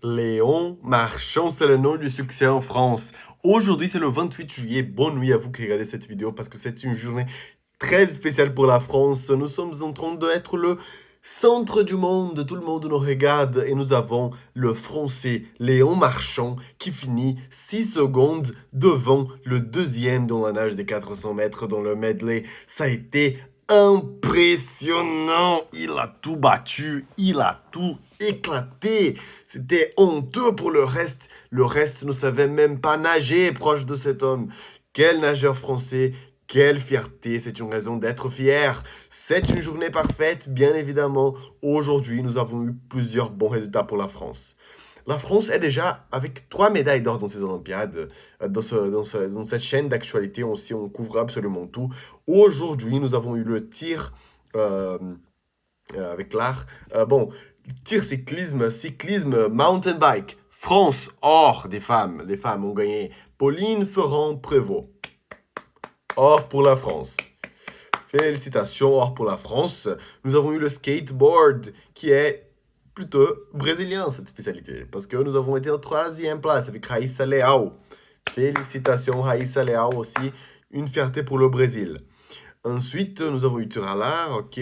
Léon Marchand, c'est le nom du succès en France. Aujourd'hui, c'est le 28 juillet. Bonne nuit à vous qui regardez cette vidéo parce que c'est une journée très spéciale pour la France. Nous sommes en train d'être le centre du monde. Tout le monde nous regarde et nous avons le Français Léon Marchand qui finit 6 secondes devant le deuxième dans la nage des 400 mètres dans le medley. Ça a été impressionnant, il a tout battu, il a tout éclaté. C'était honteux pour le reste. Le reste ne savait même pas nager proche de cet homme. Quel nageur français, quelle fierté, c'est une raison d'être fier. C'est une journée parfaite, bien évidemment. Aujourd'hui, nous avons eu plusieurs bons résultats pour la France. La France est déjà avec 3 médailles d'or dans ces Olympiades. Dans cette chaîne d'actualité aussi, on couvre absolument tout. Aujourd'hui, nous avons eu le tir avec l'art. Tir cyclisme, mountain bike. France, or des femmes. Les femmes ont gagné. Pauline Ferrand-Prévot. Or pour la France. Félicitations, or pour la France. Nous avons eu le skateboard qui est plutôt brésilien, cette spécialité, parce que nous avons été en 3e place avec Raíssa Leal. Félicitations, Raíssa Leal aussi, une fierté pour le Brésil. Ensuite, nous avons eu tir à l'art, ok,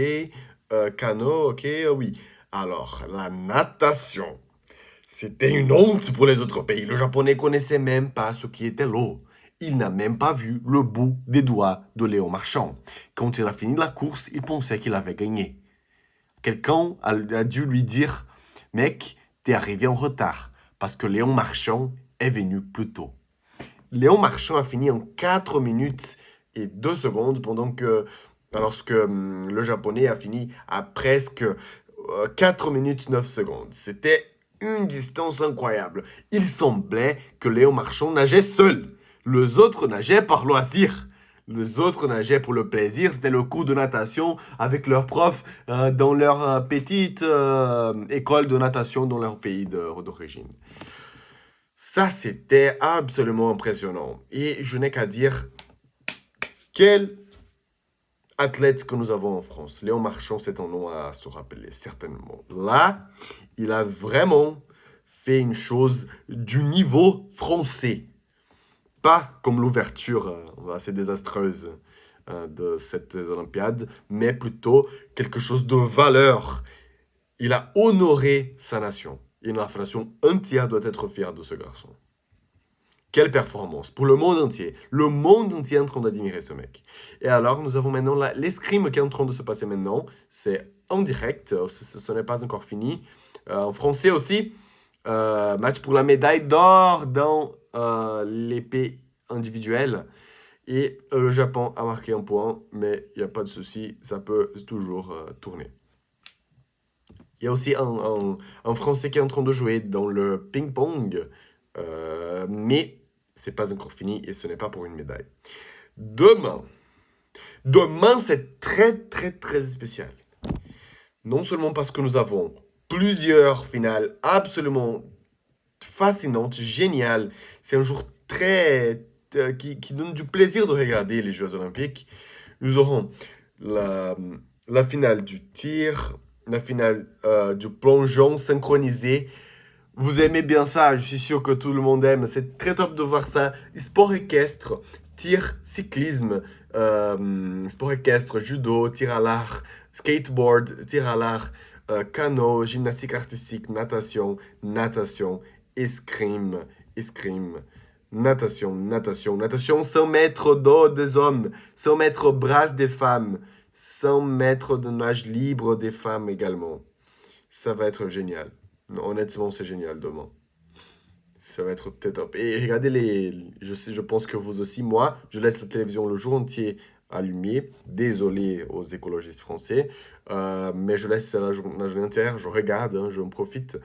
canot, ok, oui. Alors, la natation, c'était une honte pour les autres pays. Le japonais connaissait même pas ce qui était l'eau. Il n'a même pas vu le bout des doigts de Léon Marchand. Quand il a fini la course, il pensait qu'il avait gagné. Quelqu'un a dû lui dire « Mec, t'es arrivé en retard parce que Léon Marchand est venu plus tôt. » Léon Marchand a fini en 4 minutes et 2 secondes lorsque le japonais a fini à presque 4 minutes 9 secondes. C'était une distance incroyable. Il semblait que Léon Marchand nageait seul. Les autres nageaient par loisir. Les autres nageaient pour le plaisir. C'était le cours de natation avec leurs profs dans leur petite école de natation dans leur pays d'origine. Ça, c'était absolument impressionnant. Et je n'ai qu'à dire, quel athlète que nous avons en France. Léon Marchand, c'est un nom à se rappeler, certainement. Là, il a vraiment fait une chose du niveau français. Pas comme l'ouverture assez désastreuse de cette Olympiade, mais plutôt quelque chose de valeur. Il a honoré sa nation. Et la nation entière doit être fière de ce garçon. Quelle performance pour le monde entier. Le monde entier est en train d'admirer ce mec. Et alors, nous avons maintenant l'escrime qui est en train de se passer maintenant. C'est en direct, ce n'est pas encore fini. En français aussi, match pour la médaille d'or dans l'épée individuelle. Et le Japon a marqué un point, mais il n'y a pas de souci, ça peut toujours tourner. Il y a aussi un Français qui est en train de jouer dans le ping-pong, mais c'est pas encore fini et ce n'est pas pour une médaille. Demain, c'est très spécial. Non seulement parce que nous avons plusieurs finales absolument fascinantes, géniales. C'est un jour qui donne du plaisir de regarder les Jeux Olympiques. Nous aurons la finale du tir, la finale du plongeon synchronisé. Vous aimez bien ça, je suis sûr que tout le monde aime. C'est très top de voir ça. Sport équestre, tir, cyclisme, sport équestre, judo, tir à l'arc, skateboard, tir à l'arc, canot, gymnastique artistique, natation, escrime, natation, 100 mètres d'eau des hommes, 100 mètres brasse des femmes, 100 mètres de nage libre des femmes également. Ça va être génial. Honnêtement, c'est génial demain. Ça va être très top. Et regardez je pense que vous aussi, moi, je laisse la télévision le jour entier allumée. Désolé aux écologistes français. Mais je laisse la journée entière, je regarde, je me profite.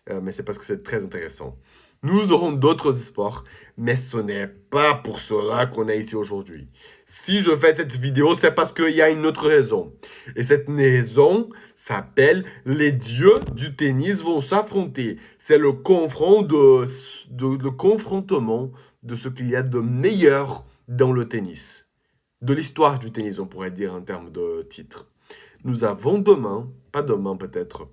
Mais c'est parce que c'est très intéressant. Nous aurons d'autres sports, mais ce n'est pas pour cela qu'on est ici aujourd'hui. Si je fais cette vidéo, c'est parce qu'il y a une autre raison. Et cette raison s'appelle « Les dieux du tennis vont s'affronter ». C'est le confrontement de ce qu'il y a de meilleur dans le tennis. De l'histoire du tennis, on pourrait dire en termes de titre. Nous avons demain, pas demain peut-être,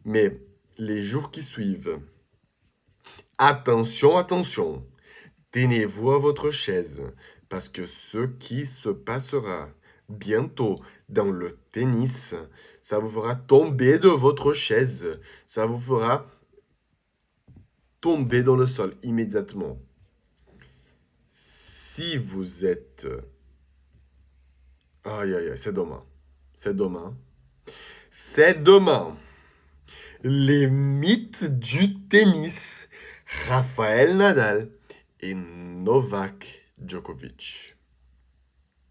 mais les jours qui suivent, Attention, attention. Tenez-vous à votre chaise, parce que ce qui se passera bientôt dans le tennis, ça vous fera tomber de votre chaise. Ça vous fera tomber dans le sol immédiatement. Si vous êtes... Aïe, aïe, aïe, c'est demain. C'est demain. C'est demain. Les mythes du tennis, Rafael Nadal et Novak Djokovic.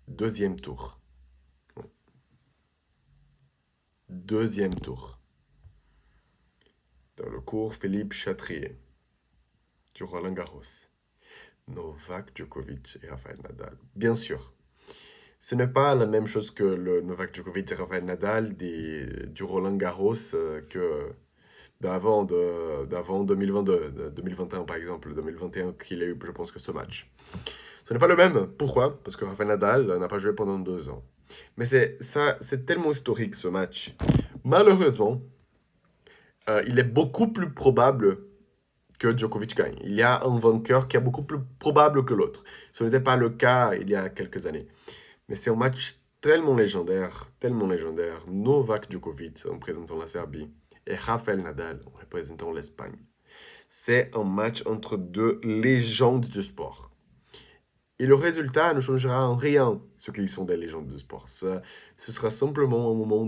Deuxième tour. Deuxième tour. Dans le cours Philippe Chatrier du Roland Garros. Novak Djokovic et Rafael Nadal. Bien sûr, ce n'est pas la même chose que le Novak Djokovic et Rafael Nadal du Roland Garros que d'avant 2022, 2021 par exemple, 2021 qu'il a eu, je pense que ce match. Ce n'est pas le même. Pourquoi? Parce que Rafael Nadal n'a pas joué pendant 2 ans. Mais c'est tellement historique ce match. Malheureusement, il est beaucoup plus probable que Djokovic gagne. Il y a un vainqueur qui est beaucoup plus probable que l'autre. Ce n'était pas le cas il y a quelques années. Mais c'est un match tellement légendaire. Novak Djokovic en représentant la Serbie et Rafael Nadal en représentant l'Espagne. C'est un match entre deux légendes du sport. Et le résultat ne changera en rien ce qu'ils sont des légendes du sport. Ce sera simplement un moment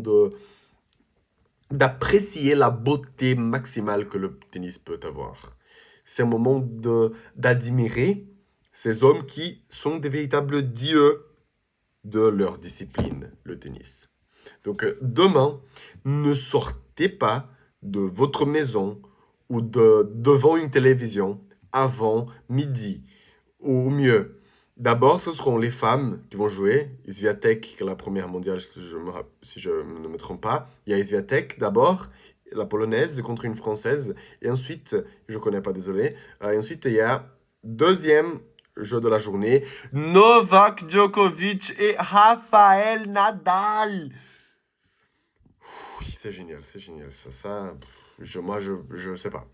d'apprécier la beauté maximale que le tennis peut avoir. C'est un moment d'admirer ces hommes qui sont des véritables dieux de leur discipline, le tennis. Donc demain, ne sortez pas de votre maison ou devant une télévision avant midi. Ou mieux, d'abord, ce seront les femmes qui vont jouer. Swiatek, qui est la première mondiale, si je ne me trompe pas. Il y a Swiatek d'abord, la polonaise contre une française. Et ensuite, je ne connais pas, désolé. Et ensuite, il y a deuxième jeu de la journée, Novak Djokovic et Rafael Nadal. Oui, c'est génial. Moi, je sais pas.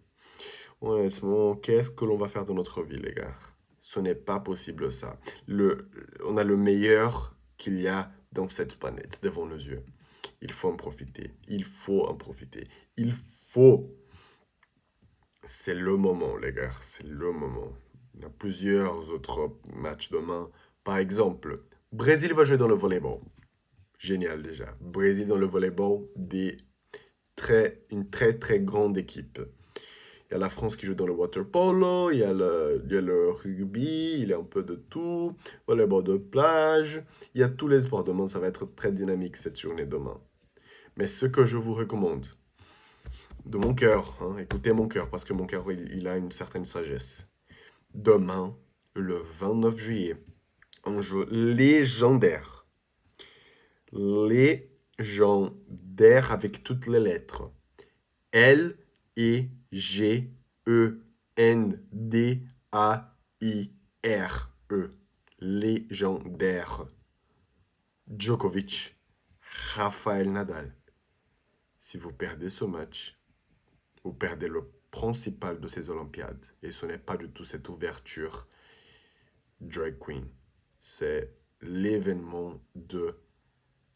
Honnêtement, qu'est-ce que l'on va faire de notre vie, les gars? Ce n'est pas possible, ça. On a le meilleur qu'il y a dans cette planète devant nos yeux. Il faut en profiter. C'est le moment, les gars. C'est le moment. Il y a plusieurs autres matchs demain. Par exemple, Brésil va jouer dans le volleyball. Génial déjà. Brésil dans le volleyball, une très très grande équipe. Il y a la France qui joue dans le water polo, il y a le rugby, il y a un peu de tout, volleyball de plage, il y a tous les sports. Demain, ça va être très dynamique cette journée demain. Mais ce que je vous recommande, de mon cœur, écoutez mon cœur, parce que mon cœur, il a une certaine sagesse. Demain, le 29 juillet, un jeu légendaire. Légendaire avec toutes les lettres. L-E-G-E-N-D-A-I-R-E. Légendaire. Djokovic, Rafael Nadal. Si vous perdez ce match, vous perdez le principal de ces Olympiades. Et ce n'est pas du tout cette ouverture drag queen. C'est l'événement de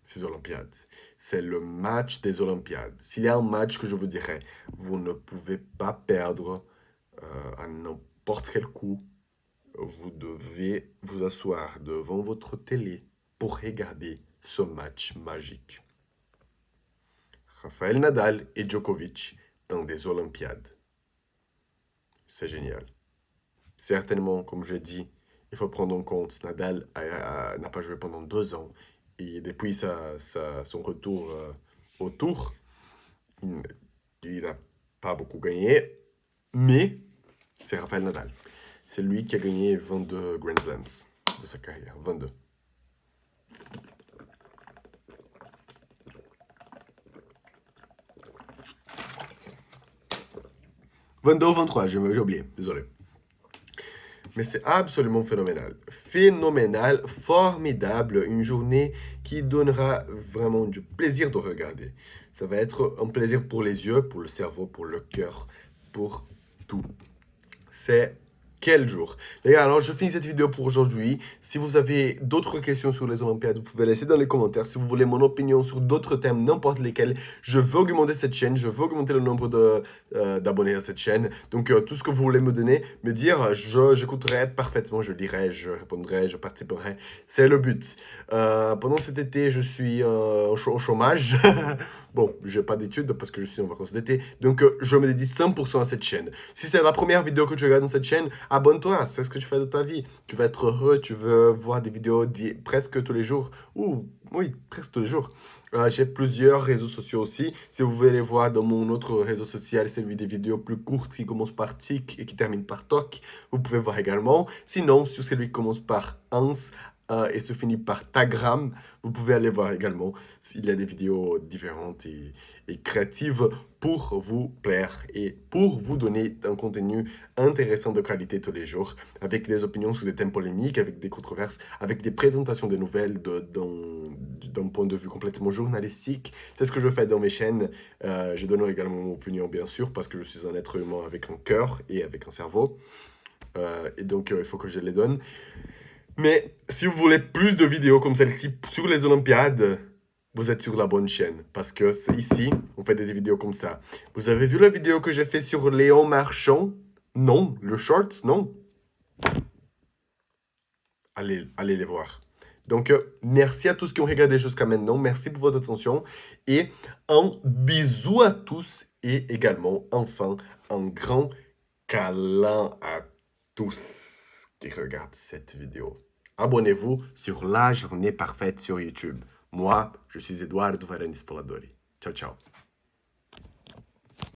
ces Olympiades. C'est le match des Olympiades. S'il y a un match que je vous dirais, vous ne pouvez pas perdre à n'importe quel coup. Vous devez vous asseoir devant votre télé pour regarder ce match magique. Rafael Nadal et Djokovic dans des Olympiades. C'est génial. Certainement, comme je dit, il faut prendre en compte, Nadal n'a pas joué pendant 2 ans. Et depuis son retour au tour, il n'a pas beaucoup gagné. Mais c'est Rafael Nadal. C'est lui qui a gagné 22 Grand Slams de sa carrière. 22. « 22 ou 23, j'ai oublié, désolé. Mais c'est absolument phénoménal. Phénoménal, formidable, une journée qui donnera vraiment du plaisir de regarder. Ça va être un plaisir pour les yeux, pour le cerveau, pour le cœur, pour tout. c'est quel jour? Les gars, alors je finis cette vidéo pour aujourd'hui. Si vous avez d'autres questions sur les Olympiades, vous pouvez laisser dans les commentaires. Si vous voulez mon opinion sur d'autres thèmes, n'importe lesquels, je veux augmenter cette chaîne, je veux augmenter le nombre d'abonnés à cette chaîne. Donc tout ce que vous voulez me donner, me dire, j'écouterai parfaitement, je lirai, je répondrai, je participerai. C'est le but. Pendant cet été, je suis au chômage. Bon, j'ai pas d'études parce que je suis en vacances d'été. Donc je me dédie 100% à cette chaîne. Si c'est la première vidéo que tu regardes dans cette chaîne, abonne-toi, c'est ce que tu fais de ta vie. Tu vas être heureux, tu veux voir des vidéos presque tous les jours. Ou, oui, presque tous les jours. J'ai plusieurs réseaux sociaux aussi. Si vous voulez les voir dans mon autre réseau social, c'est des vidéos plus courtes qui commencent par tic et qui terminent par toc. Vous pouvez voir également. Sinon, sur celui qui commence par ans et se finit par tagram, vous pouvez aller voir également. Il y a des vidéos différentes et créatives pour vous plaire et pour vous donner un contenu intéressant de qualité tous les jours, avec des opinions sur des thèmes polémiques, avec des controverses, avec des présentations de nouvelles d'un point de vue complètement journalistique. C'est ce que je fais dans mes chaînes. Je donne également mon opinion, bien sûr, parce que je suis un être humain avec un cœur et avec un cerveau. Et donc, il faut que je les donne. Mais si vous voulez plus de vidéos comme celle-ci sur les Olympiades, vous êtes sur la bonne chaîne. Parce que c'est ici, on fait des vidéos comme ça. Vous avez vu la vidéo que j'ai fait sur Léon Marchand? Non. Le short? Non. Allez les voir. Donc, merci à tous qui ont regardé jusqu'à maintenant. Merci pour votre attention. Et un bisou à tous. Et également, enfin, un grand câlin à tous qui regardent cette vidéo. Abonnez-vous sur La Journée Parfaite sur YouTube. Moi, je suis Eduardo Varani Spoladori. Ciao, ciao.